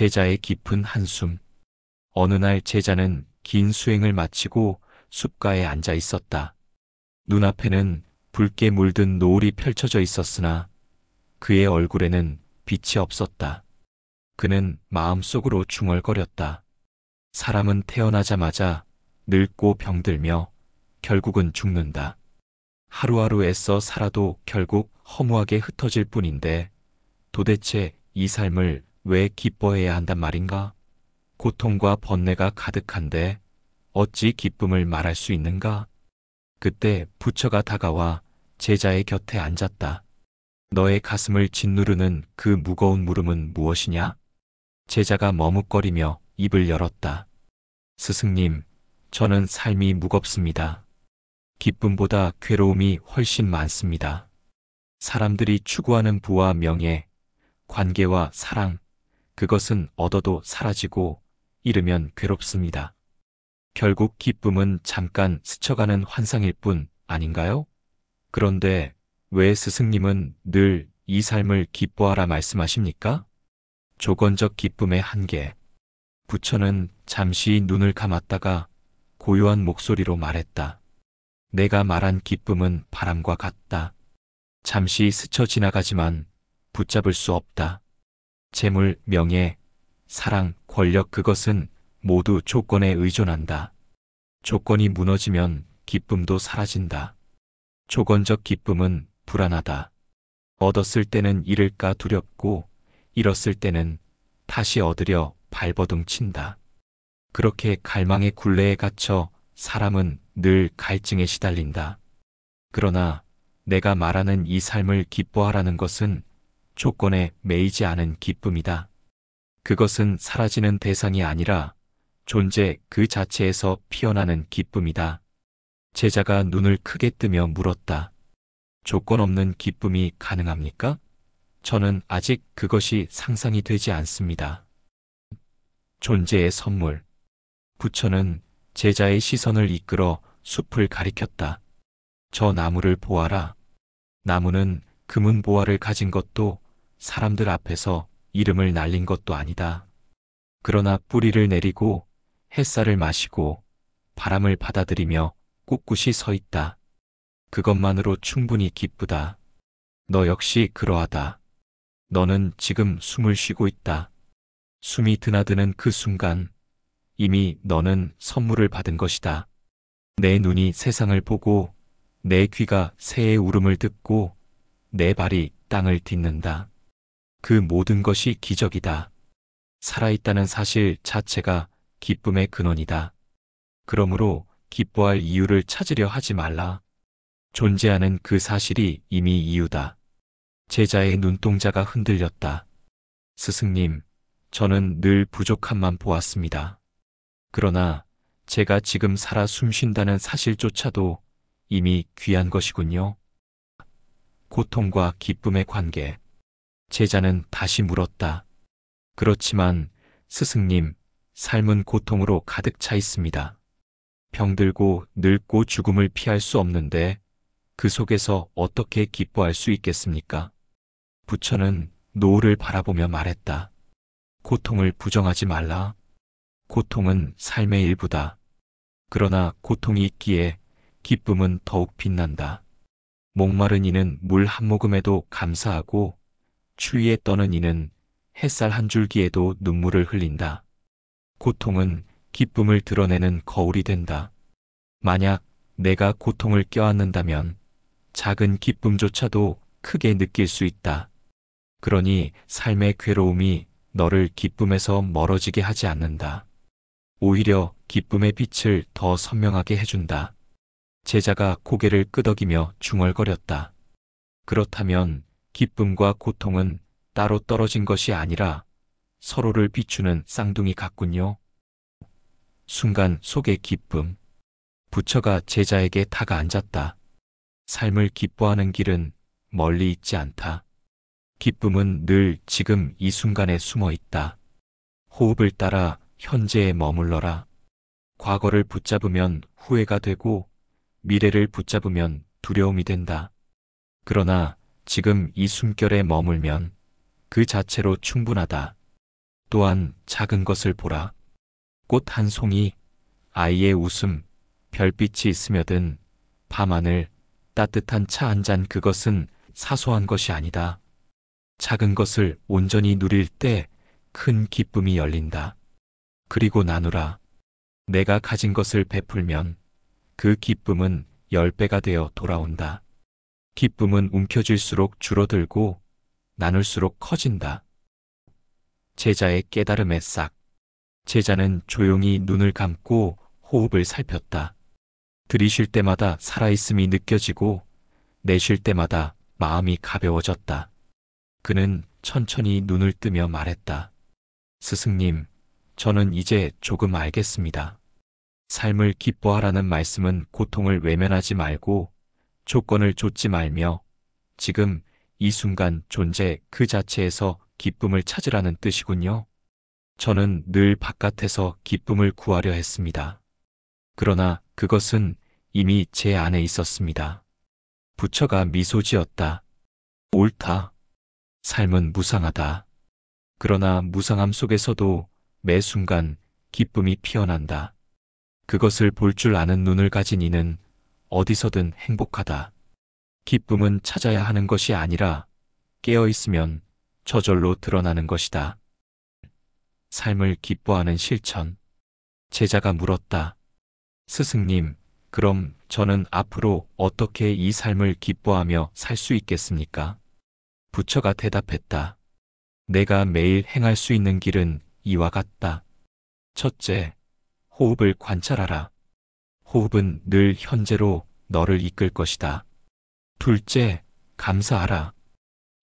제자의 깊은 한숨. 어느 날 제자는 긴 수행을 마치고 숲가에 앉아 있었다. 눈앞에는 붉게 물든 노을이 펼쳐져 있었으나 그의 얼굴에는 빛이 없었다. 그는 마음속으로 중얼거렸다. 사람은 태어나자마자 늙고 병들며 결국은 죽는다. 하루하루 애써 살아도 결국 허무하게 흩어질 뿐인데 도대체 이 삶을 왜 기뻐해야 한단 말인가? 고통과 번뇌가 가득한데 어찌 기쁨을 말할 수 있는가? 그때 부처가 다가와 제자의 곁에 앉았다. 너의 가슴을 짓누르는 그 무거운 물음은 무엇이냐? 제자가 머뭇거리며 입을 열었다. 스승님, 저는 삶이 무겁습니다. 기쁨보다 괴로움이 훨씬 많습니다. 사람들이 추구하는 부와 명예, 관계와 사랑, 그것은 얻어도 사라지고 잃으면 괴롭습니다. 결국 기쁨은 잠깐 스쳐가는 환상일 뿐 아닌가요? 그런데 왜 스승님은 늘 이 삶을 기뻐하라 말씀하십니까? 조건적 기쁨의 한계. 부처는 잠시 눈을 감았다가 고요한 목소리로 말했다. 내가 말한 기쁨은 바람과 같다. 잠시 스쳐 지나가지만 붙잡을 수 없다. 재물, 명예, 사랑, 권력 그것은 모두 조건에 의존한다. 조건이 무너지면 기쁨도 사라진다. 조건적 기쁨은 불안하다. 얻었을 때는 잃을까 두렵고 잃었을 때는 다시 얻으려 발버둥 친다. 그렇게 갈망의 굴레에 갇혀 사람은 늘 갈증에 시달린다. 그러나 내가 말하는 이 삶을 기뻐하라는 것은 조건에 매이지 않은 기쁨이다. 그것은 사라지는 대상이 아니라 존재 그 자체에서 피어나는 기쁨이다. 제자가 눈을 크게 뜨며 물었다. 조건 없는 기쁨이 가능합니까? 저는 아직 그것이 상상이 되지 않습니다. 존재의 선물. 부처는 제자의 시선을 이끌어 숲을 가리켰다. 저 나무를 보아라. 나무는 금은보화를 가진 것도 사람들 앞에서 이름을 날린 것도 아니다. 그러나 뿌리를 내리고 햇살을 마시고 바람을 받아들이며 꿋꿋이 서 있다. 그것만으로 충분히 기쁘다. 너 역시 그러하다. 너는 지금 숨을 쉬고 있다. 숨이 드나드는 그 순간 이미 너는 선물을 받은 것이다. 내 눈이 세상을 보고 내 귀가 새의 울음을 듣고 내 발이 땅을 딛는다. 그 모든 것이 기적이다. 살아있다는 사실 자체가 기쁨의 근원이다. 그러므로 기뻐할 이유를 찾으려 하지 말라. 존재하는 그 사실이 이미 이유다. 제자의 눈동자가 흔들렸다. 스승님, 저는 늘 부족함만 보았습니다. 그러나 제가 지금 살아 숨쉰다는 사실조차도 이미 귀한 것이군요. 고통과 기쁨의 관계. 제자는 다시 물었다. 그렇지만 스승님, 삶은 고통으로 가득 차 있습니다. 병들고 늙고 죽음을 피할 수 없는데 그 속에서 어떻게 기뻐할 수 있겠습니까? 부처는 노을을 바라보며 말했다. 고통을 부정하지 말라. 고통은 삶의 일부다. 그러나 고통이 있기에 기쁨은 더욱 빛난다. 목마른 이는 물 한 모금에도 감사하고 추위에 떠는 이는 햇살 한 줄기에도 눈물을 흘린다. 고통은 기쁨을 드러내는 거울이 된다. 만약 내가 고통을 껴안는다면 작은 기쁨조차도 크게 느낄 수 있다. 그러니 삶의 괴로움이 너를 기쁨에서 멀어지게 하지 않는다. 오히려 기쁨의 빛을 더 선명하게 해준다. 제자가 고개를 끄덕이며 중얼거렸다. 그렇다면 기쁨과 고통은 따로 떨어진 것이 아니라 서로를 비추는 쌍둥이 같군요. 순간 속의 기쁨. 부처가 제자에게 다가앉았다. 삶을 기뻐하는 길은 멀리 있지 않다. 기쁨은 늘 지금 이 순간에 숨어 있다. 호흡을 따라 현재에 머물러라. 과거를 붙잡으면 후회가 되고 미래를 붙잡으면 두려움이 된다. 그러나 지금 이 숨결에 머물면 그 자체로 충분하다. 또한 작은 것을 보라. 꽃 한 송이, 아이의 웃음, 별빛이 스며든 밤하늘, 따뜻한 차 한 잔, 그것은 사소한 것이 아니다. 작은 것을 온전히 누릴 때 큰 기쁨이 열린다. 그리고 나누라. 내가 가진 것을 베풀면 그 기쁨은 10배가 되어 돌아온다. 기쁨은 움켜쥘수록 줄어들고 나눌수록 커진다. 제자의 깨달음의 싹. 제자는 조용히 눈을 감고 호흡을 살폈다. 들이쉴 때마다 살아있음이 느껴지고 내쉴 때마다 마음이 가벼워졌다. 그는 천천히 눈을 뜨며 말했다. 스승님, 저는 이제 조금 알겠습니다. 삶을 기뻐하라는 말씀은 고통을 외면하지 말고 조건을 좇지 말며 지금 이 순간 존재 그 자체에서 기쁨을 찾으라는 뜻이군요. 저는 늘 바깥에서 기쁨을 구하려 했습니다. 그러나 그것은 이미 제 안에 있었습니다. 부처가 미소 지었다. 옳다. 삶은 무상하다. 그러나 무상함 속에서도 매 순간 기쁨이 피어난다. 그것을 볼 줄 아는 눈을 가진 이는 어디서든 행복하다. 기쁨은 찾아야 하는 것이 아니라 깨어 있으면 저절로 드러나는 것이다. 삶을 기뻐하는 실천. 제자가 물었다. 스승님, 그럼 저는 앞으로 어떻게 이 삶을 기뻐하며 살 수 있겠습니까? 부처가 대답했다. 내가 매일 행할 수 있는 길은 이와 같다. 첫째, 호흡을 관찰하라. 호흡은 늘 현재로 너를 이끌 것이다. 둘째, 감사하라.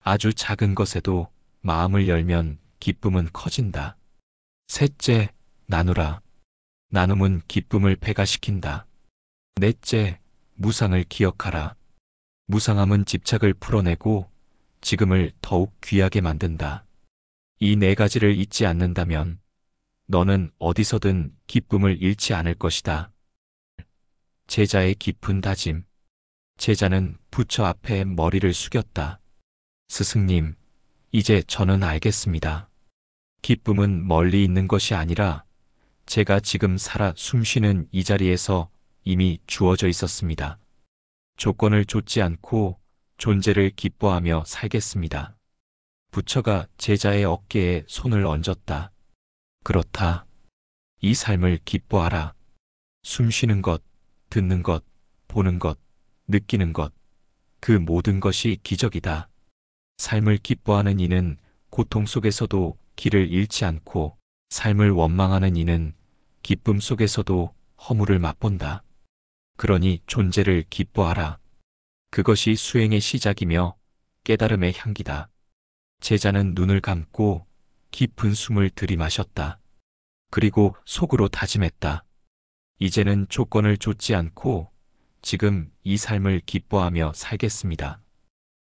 아주 작은 것에도 마음을 열면 기쁨은 커진다. 셋째, 나누라. 나눔은 기쁨을 배가시킨다. 넷째, 무상을 기억하라. 무상함은 집착을 풀어내고 지금을 더욱 귀하게 만든다. 이 네 가지를 잊지 않는다면 너는 어디서든 기쁨을 잃지 않을 것이다. 제자의 깊은 다짐. 제자는 부처 앞에 머리를 숙였다. 스승님, 이제 저는 알겠습니다. 기쁨은 멀리 있는 것이 아니라 제가 지금 살아 숨쉬는 이 자리에서 이미 주어져 있었습니다. 조건을 좇지 않고 존재를 기뻐하며 살겠습니다. 부처가 제자의 어깨에 손을 얹었다. 그렇다. 이 삶을 기뻐하라. 숨쉬는 것, 듣는 것, 보는 것, 느끼는 것, 그 모든 것이 기적이다. 삶을 기뻐하는 이는 고통 속에서도 길을 잃지 않고 삶을 원망하는 이는 기쁨 속에서도 허물을 맛본다. 그러니 존재를 기뻐하라. 그것이 수행의 시작이며 깨달음의 향기다. 제자는 눈을 감고 깊은 숨을 들이마셨다. 그리고 속으로 다짐했다. 이제는 조건을 좇지 않고 지금 이 삶을 기뻐하며 살겠습니다.